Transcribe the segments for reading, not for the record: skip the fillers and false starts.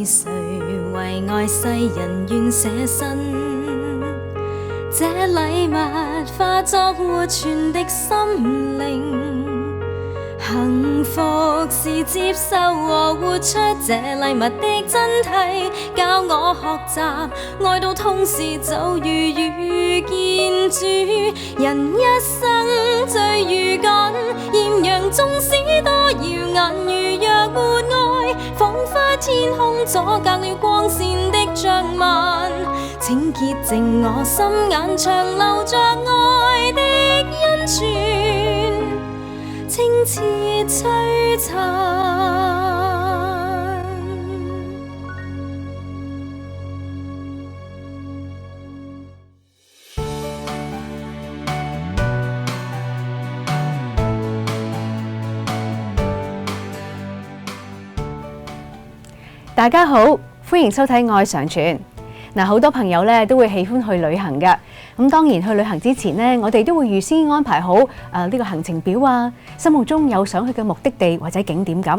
誰為愛世人願捨身？這禮物化作活存的心靈。幸福是接受和活出這禮物的真諦，教我學習愛到痛時就如遇見主。人一生最勇敢，豔陽縱使多耀眼，如若沒愛，彷彿天空阻隔了光線的障紋。請潔淨我心眼，長留着愛的恩泉，清澈璀璨。大家好，歡迎收睇《愛常傳》。嗱，好多朋友咧都會喜歡去旅行嘅。咁當然去旅行之前呢，我哋都會預先安排好呢個行程表啊，心目中有想去嘅目的地或者景點咁。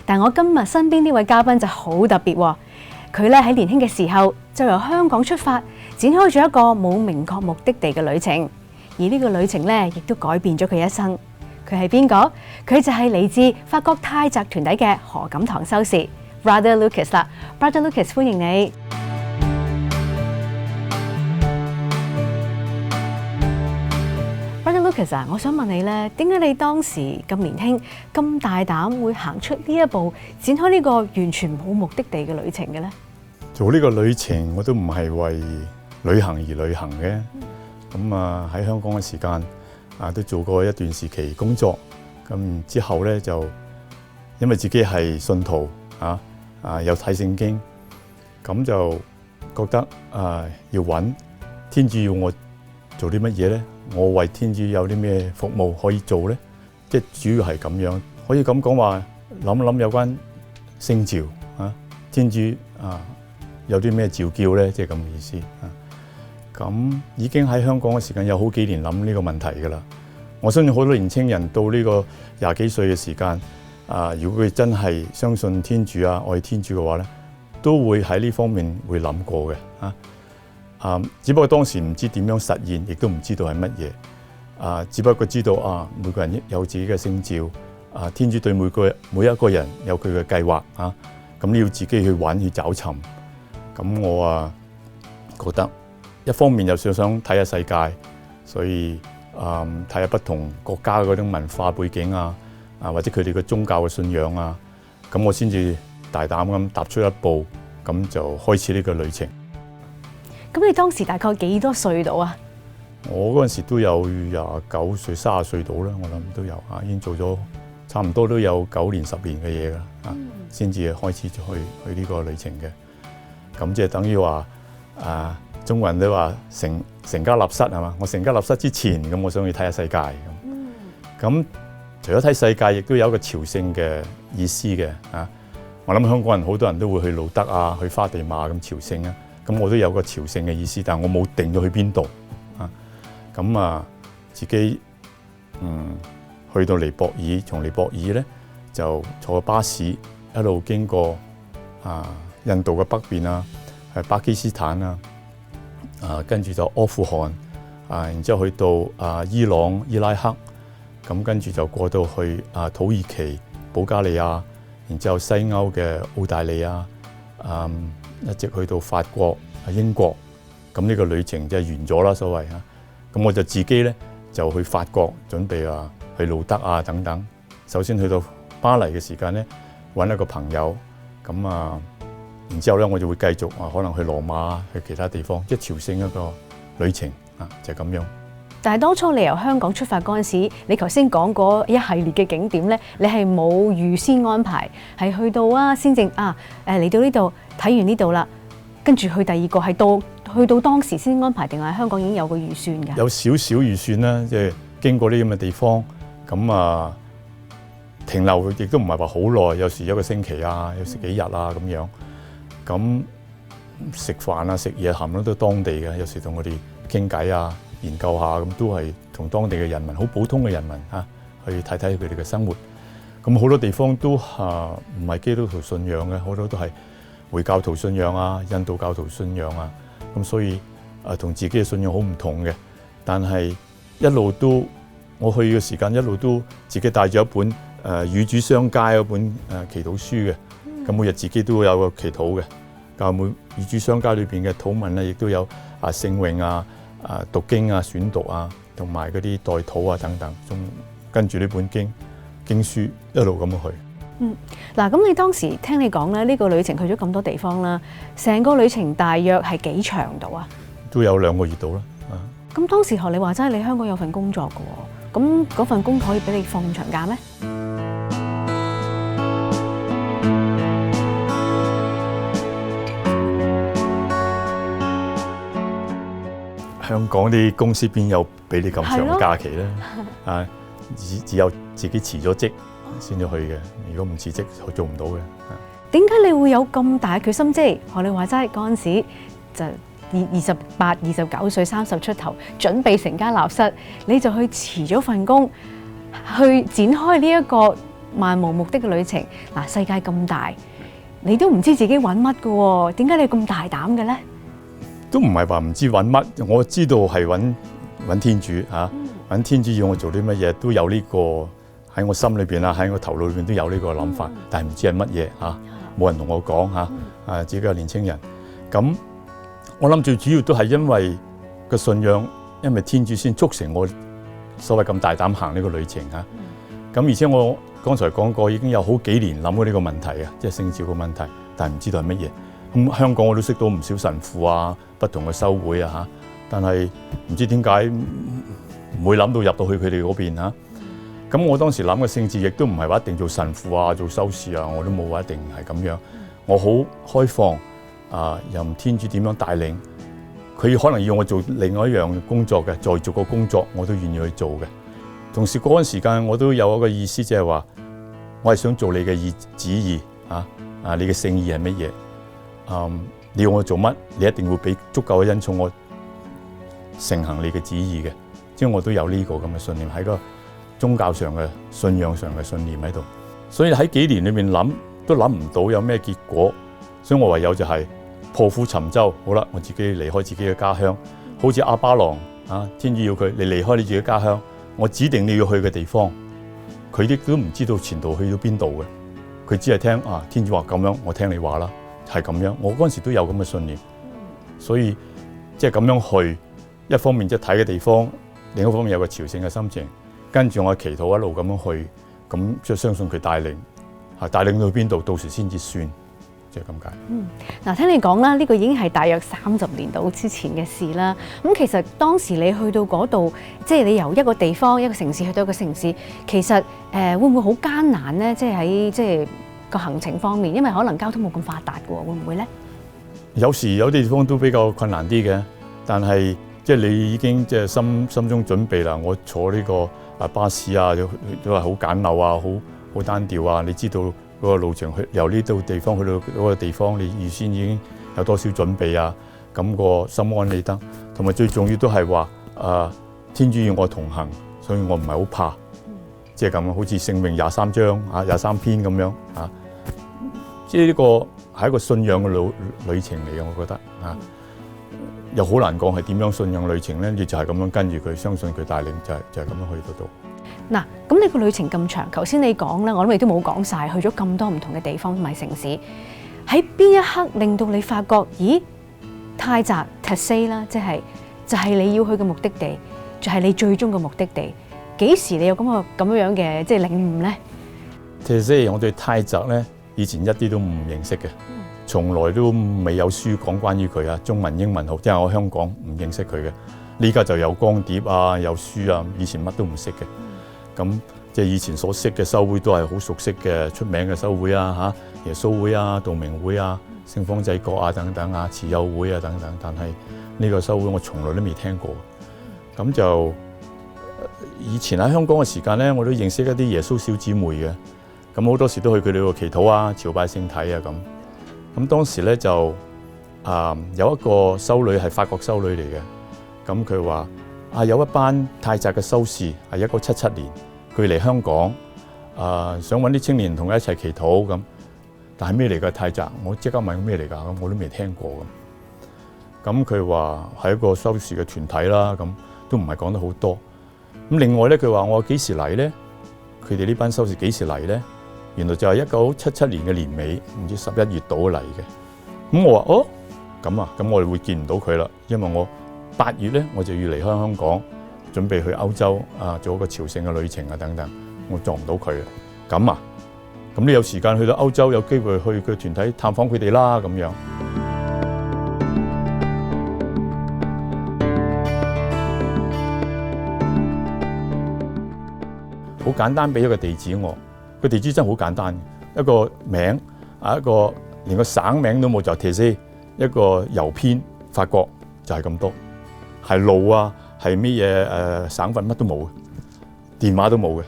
但我今日身邊呢位嘉賓就好特別喎，佢咧喺年輕嘅時候就由香港出發，展開咗一個冇明確目的地嘅旅程，而呢個旅程咧亦都改變咗佢一生。佢係邊個？佢就係嚟自法國泰澤團體嘅何錦棠修士。Brother Lucas 啦 ，Brother Lucas 歡迎你。Brother Lucas 啊，我想問你咧，點解你當時咁年輕、咁大膽會行出呢一步，展開呢個完全冇目的地嘅旅程嘅咧？做呢個旅程我都唔係為旅行而旅行嘅。咁喺香港嘅時間都做過一段時期工作，咁之後咧就因為自己係信徒有睇聖經，咁就覺得要揾天主要我做啲乜嘢咧？我為天主有啲咩服務可以做咧？即係主要係咁樣，可以咁講話諗一諗有關聖召天主有啲咩召叫咧？即係咁嘅意思咁已經喺香港嘅時間有好幾年諗呢個問題㗎啦。我相信好多年青人到呢個廿幾歲嘅時間。如果佢真係相信天主愛天主嘅話咧，都會喺呢方面會諗過嘅只不過當時唔知點樣實現，亦都唔知道係乜嘢只不過知道每個人有自己嘅聖召天主對每一個人有佢嘅計劃咁你要自己去揾去找尋。咁我覺得一方面又想睇下世界，所以睇下不同國家嗰種文化背景或者佢哋嘅宗教嘅信仰咁我先至大膽咁踏出一步，咁就開始呢個旅程。咁你當時大概幾多歲到啊？我嗰陣時都有29歲、30歲到啦，我諗都有已經做咗差唔多都有9年、10年嘅嘢㗎先至開始去呢個旅程嘅。咁即係等於話中國人都話成家立室係嘛？我成家立室之前咁，我想去睇下世界咁。除咗睇世界，亦都有一個朝聖嘅意思嘅我諗香港人好多人都會去路德去花地瑪咁朝聖咁我都有個朝聖嘅意思，但係我冇定咗去邊度咁自己去到尼泊爾，從尼泊爾咧就坐巴士一路經過印度嘅北邊巴基斯坦跟住就阿富汗然之後去到伊朗、伊拉克。咁跟住就過到去土耳其、保加利亞，然之後西歐嘅澳大利亞，一直去到法國、英國。咁呢個旅程就係完咗啦，所謂咁我就自己咧就去法國，準備去路德等等。首先去到巴黎嘅時間咧，揾一個朋友，咁然之後咧我就會繼續可能去羅馬、去其他地方，即係朝聖一個旅程就係咁樣。但係當初你由香港出發嗰陣時，你頭先講嗰一系列嘅景點咧，你係冇預先安排，係去到先正嚟到呢度睇完呢度啦，跟住去第二個係去到當時先安排，定係香港已經有個預算㗎？有少少預算啦，即係經過呢咁嘅地方，咁停留亦都唔係話好耐，有時一個星期有時幾日咁樣。咁食飯食嘢冚唪唥都當地嘅，有時同我哋傾偈研究下，咁都係同當地嘅人民，好普通嘅人民去睇睇佢哋嘅生活。咁好多地方都唔係基督徒信仰嘅，好多都係回教徒信仰啊、印度教徒信仰啊，咁所以同自己嘅信仰好唔同嘅。但係一路都我去嘅時間一路都自己帶咗一本與主相交嗰本祈禱書嘅，咁每日自己都有個祈禱嘅。教會與主相交裏邊嘅禱文咧，亦都有聖詠啊、讀經啊、選讀啊，同埋嗰啲代禱啊等等，仲跟住呢本經書一路咁去。嗱，咁你當時聽你講咧，呢個旅程去咗咁多地方啦，成個旅程大約係幾長度啊？都有2個月度啦。咁當時學你話齋，你香港有份工作嘅喎，咁嗰份工可以俾你放咁長假咩？香港啲公司邊有俾你咁長嘅假期咧？只有自己辭咗職先至去嘅。如果唔辭職，我做唔到嘅。點解你會有咁大嘅決心？即係學你話齋嗰陣時就28、29歲30出頭，準備成家立室，你就去辭咗份工，去展開呢一個漫無目的嘅旅程。嗱，世界咁大，你都唔知自己揾乜嘅喎？點解你咁大膽嘅咧？都唔係話唔知揾乜，我知道係揾天主嚇，揾天主要我做啲乜嘢，都有呢個喺我心裏邊啦，喺我頭腦裏邊都有呢個諗法，但係唔知係乜嘢嚇，冇人同我講嚇，自己個年青人。咁我諗最主要都係因為個信仰，因為天主先促成我所謂咁大膽行呢個旅程嚇。咁而且我剛才講過，已經有好幾年諗過呢個問題啊，即係聖召嘅問題，但係唔知道係乜嘢。咁香港我都識到唔少神父啊，不同嘅修會啊嚇，但係唔知點解唔會諗到入到去佢哋嗰邊嚇。咁我當時諗嘅聖召亦都唔係話一定做神父啊、做修士啊，我都冇話一定係咁樣。我好開放任天主點樣帶領，佢可能要我做另外一樣工作嘅，再做個工作我都願意去做嘅。同時嗰陣時間我都有一個意思，即係話我係想做你嘅旨意你嘅聖意係乜嘢？你要我做乜？你一定會俾足夠嘅恩寵我承行你嘅旨意嘅。即係我都有呢個咁嘅信念，喺個宗教上嘅信仰上嘅信念喺度。所以喺幾年裏面諗都諗唔到有咩結果，所以我唯有就係破釜沉舟。好啦，我自己離開自己嘅家鄉，好似亞巴郎天主要佢你離開你自己家鄉，我指定你要去嘅地方，佢亦都唔知道前途去到邊度嘅，佢只係聽天主話咁樣，我聽你話啦。係咁樣，我嗰陣時都有咁嘅信念，所以即係咁樣去，一方面即係睇嘅地方，另一方面有個朝聖嘅心情，跟住我祈禱一路咁樣去，咁即係相信佢帶領，帶領到邊度，到時先至算，即係咁解。嗱，聽你講啦，呢個已經係大約30年到之前嘅事啦。咁其實當時你去到嗰度，即係你由一個地方、一個城市去到一個城市，其實會唔會好艱難咧？即係喺個行程方面，因為可能交通冇咁發達嘅喎，會唔會咧？有時有啲地方都比較困難啲嘅，但係即係你已經即係心中準備啦。我坐呢個巴士都係好簡陋啊，好單調啊。你知道嗰個路程去由呢度地方去到嗰個地方，你預先已經有多少準備啊？咁個心安理得，同埋最重要都係話天主與我同行，所以我唔係好怕。即係咁，好似聖詠23章23篇咁樣即係呢個係一個信仰嘅旅程嚟嘅，我覺得又好難講係點樣信仰旅程咧，你就係咁樣跟住佢，相信佢帶領，就係咁樣去得到。嗱，咁你個旅程咁長，頭先你講咧，我諗你都冇講晒，去咗咁多唔同嘅地方同埋城市，喺邊一刻令到你發覺，咦，泰澤 Taizé 啦，就係你要去嘅目的地，就係你最終嘅目的地。幾時你有咁樣嘅即係領悟咧？Taizé，我對泰澤咧以前一啲都唔認識嘅，從來都未有書講關於佢中文英文好，即係我香港唔認識佢嘅。呢家就有光碟有書啊，以前乜都唔識嘅。咁即係以前所識嘅修會都係好熟悉嘅出名嘅修會耶穌會道明會聖方濟各等等慈幼會等等，但係呢個修會我從來都未聽過。咁就以前喺香港嘅時間咧，我都認識一啲耶穌小姊妹嘅，咁好多時都去佢哋度祈禱朝拜聖體咁。咁當時咧就有一個修女係法國修女嚟嘅，咁佢話有一班泰澤嘅修士係1977年佢嚟香港，想揾啲青年同佢一齊祈禱咁。但係咩嚟㗎？泰澤，我即刻問咩嚟㗎？咁我都未聽過咁。咁佢話係一個修士嘅團體啦，咁都唔係講得好多。咁另外咧，佢話我幾時嚟咧？佢哋呢班修士幾時嚟咧？原來就係1977年嘅年尾，唔知11月度嚟嘅。咁我話哦，咁啊，咁我哋會見唔到佢啦，因為我8月咧我就要離開香港，準備去歐洲啊，做一個朝聖嘅旅程啊等等，我撞唔到佢啊。咁啊，咁你有時間去到歐洲，有機會去佢團體探訪佢哋啦，咁樣。好簡單，俾一個地址我，個地址真係好簡單，一個名啊，一個連個省名都冇，就提示一個郵編，法國就係咁多，係路啊，係咩嘢省份乜都冇嘅，電話都冇嘅。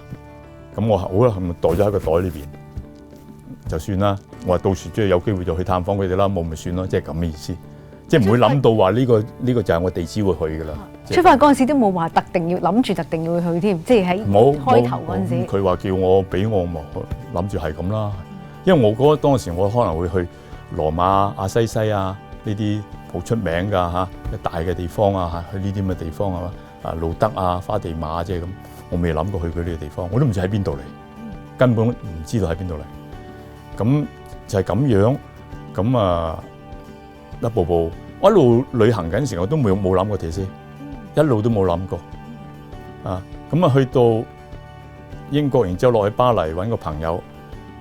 咁我好啦，咪袋咗喺個袋裏邊就算啦。我話到時即係有機會就去探訪佢哋啦，冇咪算咯，即係咁嘅意思，即係唔會諗到話呢個就係我地址會去噶啦。出發嗰陣時都冇話特定要諗住特定要去添，即係喺開頭嗰陣時。佢話叫我俾我咪諗住係咁啦，因為我覺得當時我可能會去羅馬、阿西西啊呢啲好出名㗎嚇，大嘅地方啊嚇，去呢啲咁嘅地方係嘛，啊路德啊、花地瑪即係咁，我未諗過去佢呢個地方，我都唔知喺邊度嚟，根本唔知道喺邊度嚟。咁就係咁樣，咁啊一步步，我一路旅行緊時我都冇諗過這些。一路都冇諗過，啊咁啊去到英國，然之後落去巴黎揾個朋友，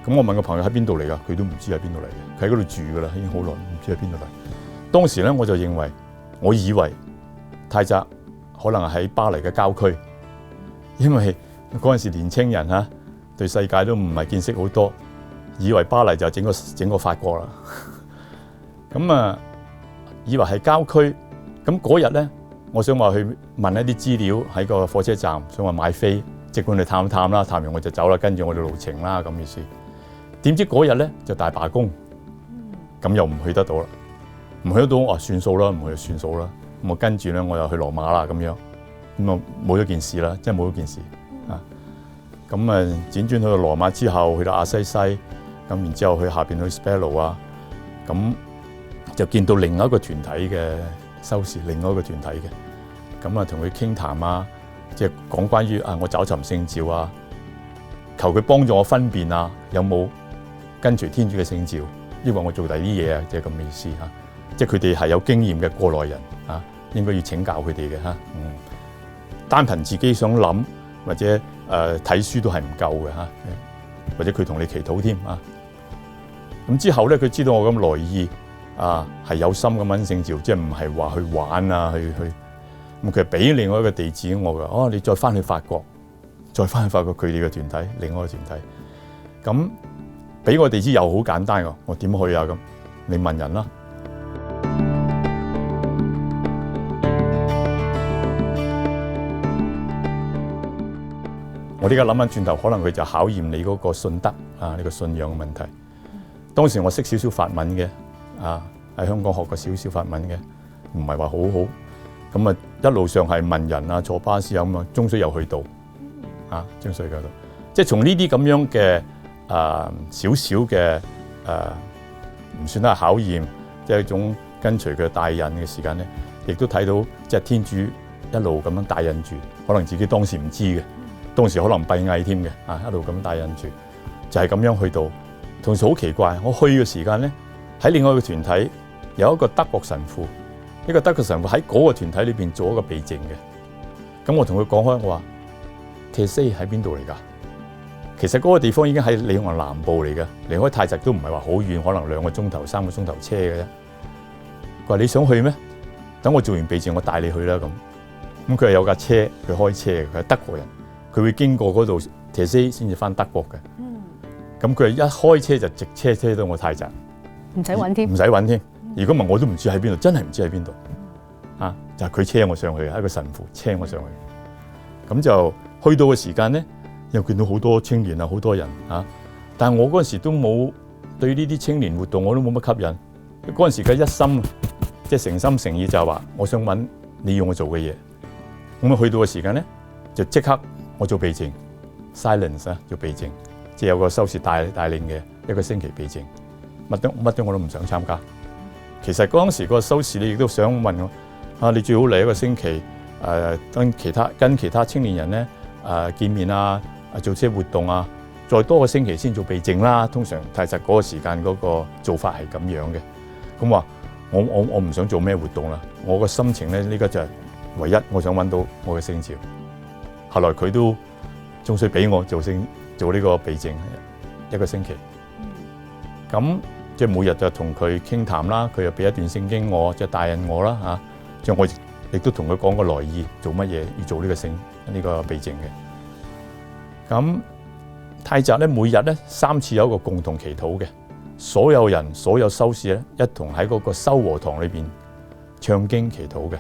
咁我問個朋友喺邊度嚟㗎，佢都唔知喺邊度嚟嘅，佢喺嗰度住㗎啦，已經好耐，唔知喺邊度嚟。當時咧我就認為，我以為泰澤可能係喺巴黎嘅郊區，因為嗰陣時年青人嚇對世界都唔係見識好多，以為巴黎就係整個法國啦。咁啊以為係郊區，咁嗰日咧。我想話去問一啲資料喺個火車站，想話買飛，即管去探探啦，探完我就走啦，跟住我哋路程啦咁意思。點知嗰日咧就大罷工，咁又唔去得到啦，唔去得到我算數啦，唔去就算數啦。咁我跟住咧我又去羅馬啦咁樣，咁啊冇咗件事啦，真係冇咗件事啊。咁啊輾轉去到羅馬之後，去到阿西西，咁然之後去下邊去 Spello 啊，咁就見到另外一個團體嘅。收視另外一個團體嘅，咁啊同佢傾談啊，即係講關於啊我找尋聖召啊，求佢幫助我分辨啊，有冇跟隨天主嘅聖召，抑或我做第啲嘢啊，即係咁嘅意思嚇。即係佢哋係有經驗嘅過來人啊，應該要請教佢哋嘅嚇。單憑自己想諗或者睇書都係唔夠嘅嚇，或者佢同你祈禱添啊。咁之後咧，佢知道我咁來意。啊，係有心咁揾聖召，即係唔係話去玩啊，去咁佢俾另外一個地址我㗎。哦，你再翻去法國，再翻去法國佢哋嘅團體，另外一個團體。咁俾個地址又好簡單㗎，我點去啊？咁你問人啦。我呢家諗翻轉頭，可能佢就考驗你嗰個信德啊，你個信仰嘅問題。當時我識少少法文嘅。啊！喺香港學過少少法文嘅，唔係話好好。咁啊，一路上係問人啊，坐巴士咁啊，終須又去到啊，終須嗰度。即係從呢啲咁樣嘅少少嘅唔算得係考驗，即係一種跟隨佢帶引嘅時間咧，亦都睇到即係天主一路咁樣帶引住，可能自己當時唔知嘅，當時可能閉翳添嘅啊，一路咁帶引住，就係咁樣去到。同時好奇怪，我去嘅時間咧。喺另外一個團體有一個德國神父，一個德國神父喺嗰個團體裏邊做一個避靜嘅。咁我同佢講開，我話 Taizé 喺邊度嚟㗎？其實嗰個地方已經喺里昂南部嚟嘅，離開泰澤都唔係話好遠，可能2個鐘頭、3個鐘頭車嘅啫。佢話你想去咩？等我做完避靜，我帶你去啦咁。咁佢係有架車，佢開車嘅，佢係德國人，佢會經過嗰度 Taizé 先至翻德國嘅。咁佢係一開車就直車到我泰澤。唔使揾添，唔使揾添。如果唔係我都唔知喺邊度，真係唔知喺邊度。啊，就係佢車我上去，係一個神父車我上去。咁就去到嘅時間咧，又見到好多青年啊，好多人啊。但係我嗰陣時都冇對呢啲青年活動，我都冇乜吸引。嗰陣時嘅一心，即係誠心誠意就係話，我想揾你要我做嘅嘢。咁啊，去到嘅時間咧，就即刻我做避靜 ，silence 啊，做避靜，即係有個修士帶領嘅1個星期避靜。乜都我都唔想參加。其實嗰陣時個收視你亦都想問我你最好嚟一個星期跟其他青年人咧見面做些活動再多個星期先做備證啦。通常太實嗰個時間嗰個做法係咁樣嘅。咁話我唔想做咩活動啦，我個心情咧呢個就係唯一我想揾到我嘅星照。後來佢都仲需俾我做呢個備證1個星期。咁即係每日就同佢傾談啦，佢又俾一段聖經我，即係帶引我啦即係我亦都同佢講個來意，做乜嘢要做呢個備證嘅。咁泰澤咧每日咧3次有一個共同祈禱嘅，所有人所有修士咧一同喺嗰個修和堂裏邊唱經祈禱嘅，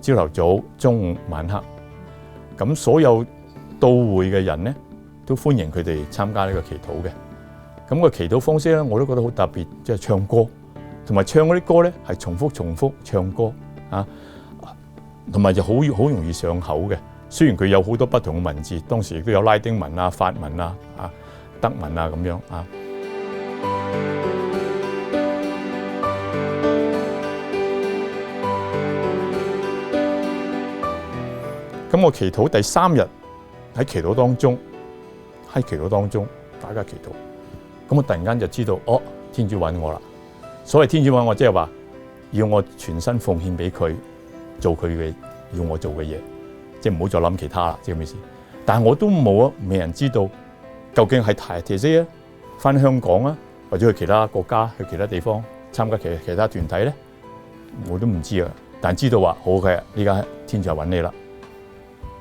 朝頭早、中午、晚黑。咁所有到會嘅人咧都歡迎佢哋參加呢個祈禱嘅。咁個祈禱方式咧我都覺得好特別，即係唱歌，同埋唱嗰啲歌咧係重複唱歌同埋就好容易上口嘅。雖然佢有好多不同嘅文字，當時亦都有拉丁文法文德文咁樣咁我祈禱第3日喺祈禱當中大家祈禱，咁我突然間就知道天主揾我啦。所謂天主揾我，即係話要我全身奉獻俾佢，做佢嘅要我做嘅嘢，即係唔好再諗其他啦，即係咁意思。但係我都冇未人知道究竟係泰澤翻香港或者去其他國家、去其他地方參加其他團體咧，我都唔知啊。但係知道話好嘅，依家天主揾你啦，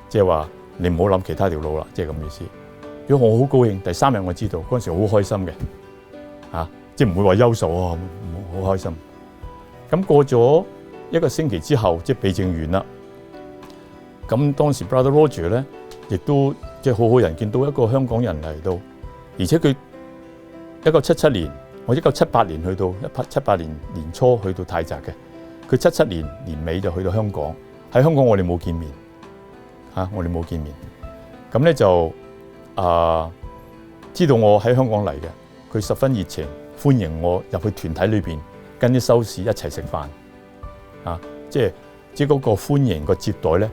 即係話你唔好諗其他條路啦，即係咁意思。如果我好高興，第3日我知道嗰陣時好開心嘅，即係唔會話憂愁好開心。咁過咗1個星期之後，即係備證完啦。咁當時 Brother Roger 咧，亦都即係好好人，見到一個香港人嚟到，而且佢1977年，我1978年去到78年年初去到泰澤嘅，佢77年年尾就去到香港。喺香港我哋冇見面，我哋冇見面。咁咧就知道我喺香港嚟嘅，佢十分熱情歡迎我入去團體裏邊，跟啲修士一齊食飯，即係嗰個歡迎個接待咧，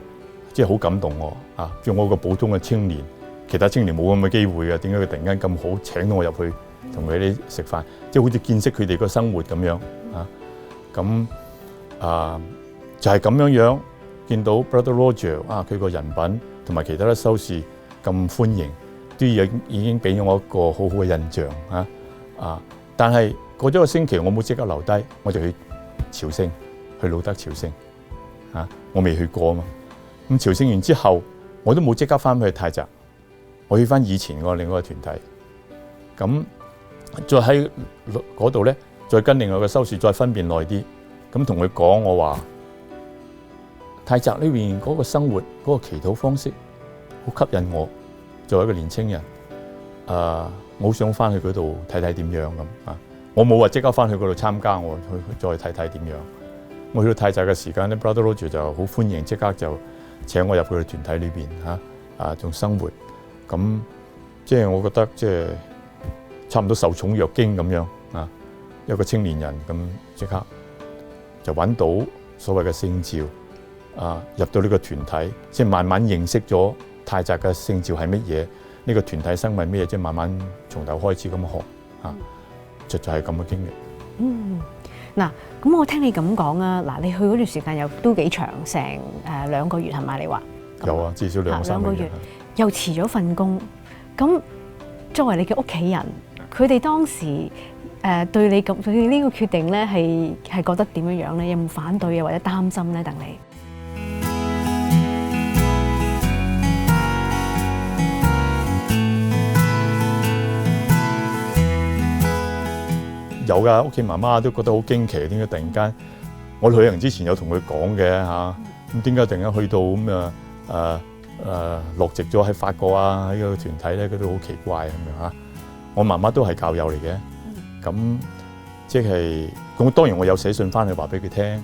即係好感動我叫我個普通嘅青年，其他青年冇咁嘅機會嘅，點解佢突然間咁好請到我入去同佢哋食飯，即係好似見識佢哋個生活咁樣咁就係咁樣見到 Brother Roger 佢個人品同埋其他嘅修士咁歡迎，都已經俾咗我一個好好嘅印象但係過咗1個星期，我冇即刻留低，我就去朝聖，去路德朝聖我未去過嘛。咁朝聖完之後，我都冇即刻翻去泰澤，我去翻以前個另外一個團體。咁再喺嗰度咧，再跟另外個修士再分辨耐啲，咁同佢講我話泰澤呢邊嗰個生活嗰個祈禱方式好吸引我，作為一個年青人，我好想翻去嗰度睇睇點樣咁我冇話即刻翻去嗰度參加，我去再睇睇點樣。我去到泰澤嘅時間咧 ，Brother Roger 就好歡迎，即刻就請我入佢嘅團體裏邊仲生活。咁即係我覺得即係差唔多受寵若驚咁樣一個青年人咁即刻就揾到所謂嘅聖召入到呢個團體，即係慢慢認識咗泰澤嘅聖召係乜嘢，呢個團體生命乜嘢，即係慢慢從頭開始咁學就係咁嘅經歷。嗱，咁我聽你咁講嗱，你去嗰段時間又都幾長，成2個月係咪？你話有至少2-3個月，又辭咗份工。咁作為你嘅屋企人，佢哋當時對你呢個決定咧，係覺得點樣咧？有冇反對或者擔心咧？鄧你有噶，屋企媽媽都覺得好驚奇，點解突然間我旅行之前有同佢講嘅咁點解突然間去到咁落籍咗喺法國喺個團體咧，佢都好奇怪咁樣我媽媽都係教友嚟嘅，咁即係咁當然我有寫信翻去話俾佢聽，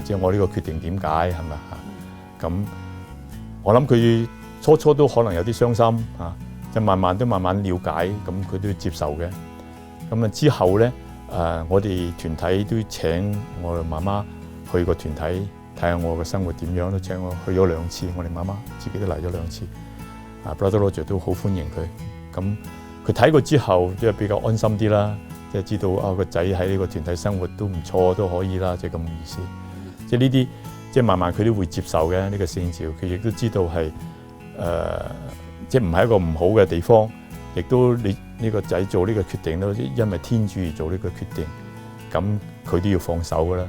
即係我呢個決定點解係咪咁我諗佢初都可能有啲傷心就慢慢了解，咁佢都接受嘅。咁之後咧我哋團體都請我媽媽去個團體睇下我嘅生活點樣，都請我去咗2次，我哋媽媽自己都嚟咗2次。Brother Roger 都好歡迎佢，咁佢睇過之後即係比較安心啲啦，即係知道個仔喺呢個團體生活都唔錯，都可以啦，即係咁嘅意思。即係呢啲即係慢慢佢都會接受嘅呢個聖召，佢亦都知道係即係唔係一個唔好嘅地方，亦都你呢個仔做呢個決定都因為天主而做呢個決定，咁佢都要放手噶啦。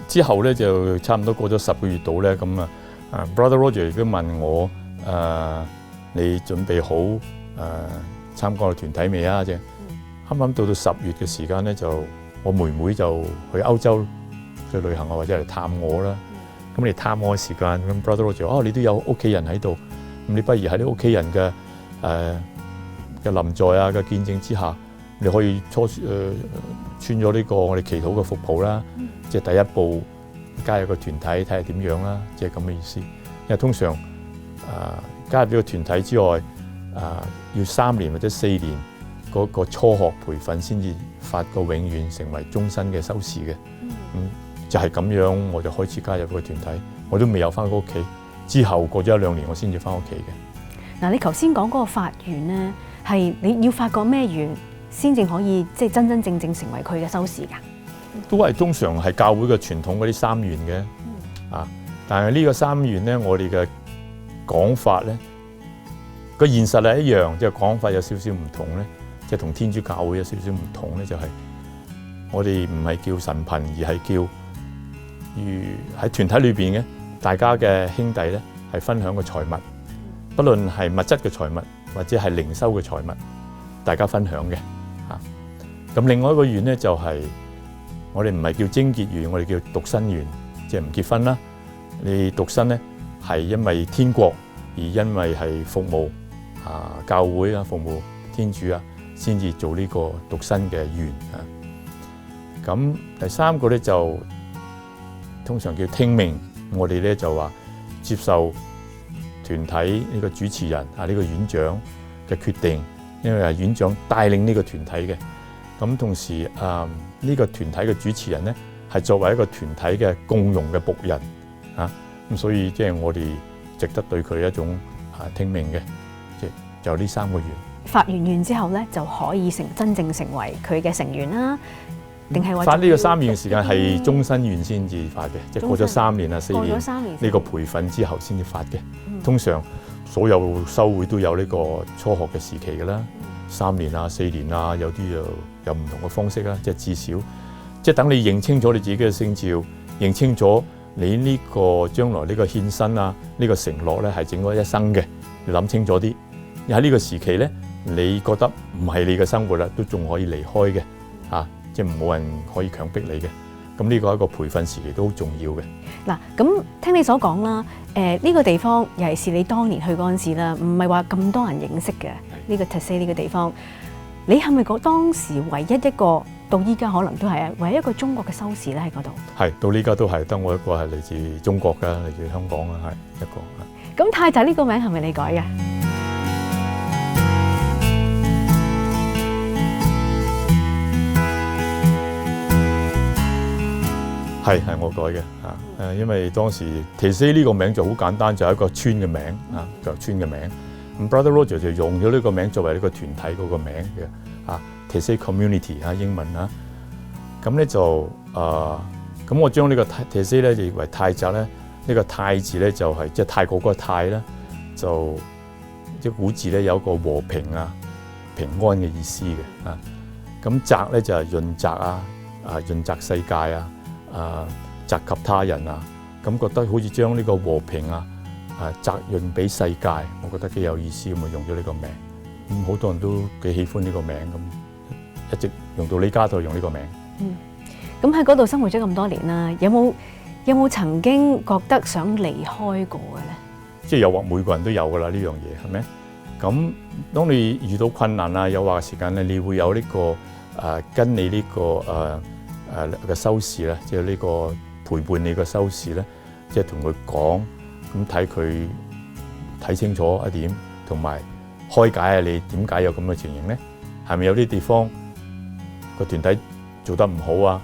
之後咧就差唔多過咗10個月度咧，咁Brother Roger 亦都問我你準備好參加個團體未啊？即係啱啱到10月嘅時間咧，就我妹妹就去歐洲去旅行啊，或者嚟探我啦。咁你探我嘅時間，咁 Brother Roger 你都有屋企人喺度，咁你不如喺啲屋企人嘅嘅臨在啊嘅見證之下，你可以穿咗呢個我哋祈禱嘅服袍啦，即係第一步加入個團體睇下點樣啦，即係咁嘅意思。因為通常加入呢個團體之外，要3年或者4年嗰個初學培訓先至發個永遠成為終身嘅修士嘅。就係咁樣，我就開始加入個團體，我都未有翻過屋企。之後過咗1-2年，我先至翻屋企嘅。嗱，你頭先講嗰個發願咧，係你要發個咩願先至可以即係真真正正成為佢嘅修士㗎？都係通常係教會嘅傳統嗰啲3願嘅。但係呢個3願咧，我哋嘅講法咧，個現實係一樣，即係講法有少少唔同咧，即係同天主教會有少少唔同咧，就係我哋唔係叫神貧，而係叫喺團體裏邊嘅大家嘅兄弟咧，係分享個財物，不論係物質嘅財物或者係靈修嘅財物，大家分享嘅。咁另外一個願咧，就係我哋唔係叫貞潔願，我哋叫獨身願，即係唔結婚啦。你獨身咧係因為天國，而因為係服務教會啊，服務天主啊，先至做呢個獨身嘅願啊。咁第3個咧就通常叫聽命，我哋咧就話接受團體呢個主持人呢個院長嘅決定，因為係院長帶領呢個團體嘅。咁同時呢個團體嘅主持人咧係作為一個團體嘅共融嘅僕人咁所以即係我哋值得對佢一種聽命嘅，即係就呢3個願。發完願之後咧，就可以真正成為佢嘅成員啦。定係發呢個3願嘅時間係終身願先至發嘅，即係過咗3年啊4年呢個培訓之後先至發嘅。通常所有修會都有呢個初學嘅時期㗎啦，3年啊4年啊，有啲又有唔同嘅方式啦。即係至少即係等你認清楚你自己嘅聖召，認清楚你呢個將來呢個獻身呢個承諾咧係整個一生嘅，你諗清楚啲。喺呢個時期咧，你覺得唔係你嘅生活啦，都仲可以離開嘅即係冇人可以強迫你嘅。咁呢個一個培訓時期都好重要嘅。嗱，咁聽你所講啦，呢個地方尤其是你當年去嗰陣時啦，唔係話咁多人認識嘅呢個 Taizé 呢個地方。你係咪當時唯一一個到依家可能都係唯一一個中國嘅修士咧喺嗰度？係，到呢家都係得我一個係嚟自中國㗎，嚟自香港啊，係一個。咁太仔呢個名係咪你改嘅？係我改嘅因為當時 Taizé 呢個名就好簡單，就係一個村嘅名就村嘅名。咁 Brother Roger 就用咗呢個名作為呢個團體嗰個名嘅Taizé Community 英文咁咧就咁我將呢個 Taizé 咧就譯為泰澤咧，呢個泰字咧就係即係泰國嗰個泰啦，就即係古字咧有一個和平平安嘅意思嘅咁澤咧就係潤澤潤澤世界澤及他人咁覺得好似將呢個和平澤潤俾世界，我覺得幾有意思，咁用咗呢個名。咁好多人都幾喜歡呢個名，咁一直用到呢家都用呢個名。咁喺嗰度生活咗咁多年啦，有冇曾經覺得想離開過嘅咧？即係誘惑每個人都有噶啦，呢樣嘢係咪？咁當你遇到困難誘惑嘅時間咧，你會有呢個跟你呢個嘅修士咧，即係呢個陪伴你嘅修士咧，即係同佢講，咁睇佢睇清楚一點，同埋開解下你點解有咁嘅情形咧？係咪有啲地方個團體做得唔好啊，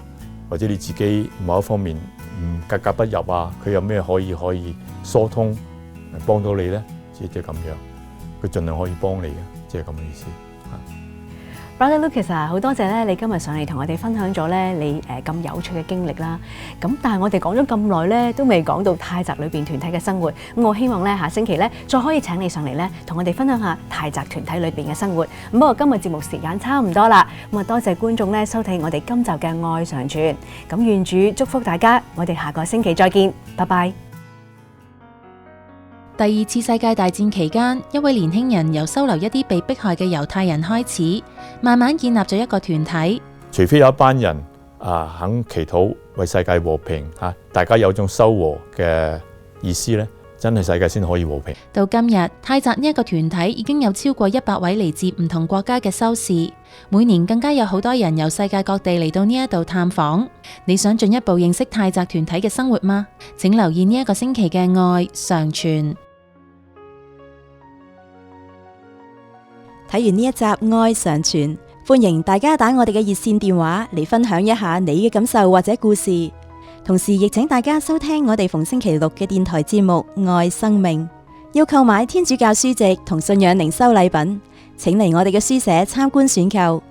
或者你自己某一方面格格不入啊，佢有咩可以疏通幫到你咧？即係咁樣，佢盡量可以幫你嘅，即係咁嘅意思。Brother Lucas 啊，好多謝咧，你今日上嚟同我哋分享咗咧你咁有趣嘅經歷啦。咁但係我哋講咗咁耐咧，都未講到泰澤裏邊團體嘅生活。咁我希望咧下星期咧再可以請你上嚟咧，同我哋分享下泰澤團體裏邊嘅生活。咁不過今日節目時間差唔多啦，咁啊多謝觀眾咧收睇我哋今集嘅愛常傳。咁願主祝福大家，我哋下個星期再見，拜拜。第二次世界大戰期間，一位年輕人由收留一啲被迫害嘅猶太人開始，慢慢建立咗一個團體。除非有一班人肯祈禱為世界和平嚇，大家有種修和嘅意思咧，真係世界先可以和平。到今日，泰澤呢一個團體已經有超過100位嚟自唔同國家嘅修士，每年更加有好多人由世界各地嚟到呢一度探訪。你想進一步認識泰澤團體嘅生活嗎？請留意呢一個星期嘅愛常傳。睇完呢一集愛常傳，歡迎大家打我哋嘅熱線電話嚟分享一下你嘅感受或者故事。同時亦請大家收聽我哋逢星期六嘅電台節目愛生命。要購買天主教書籍同信仰靈修禮品，請嚟我哋嘅書社參觀選購。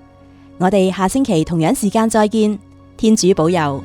我哋下星期同樣時間再見，天主保佑。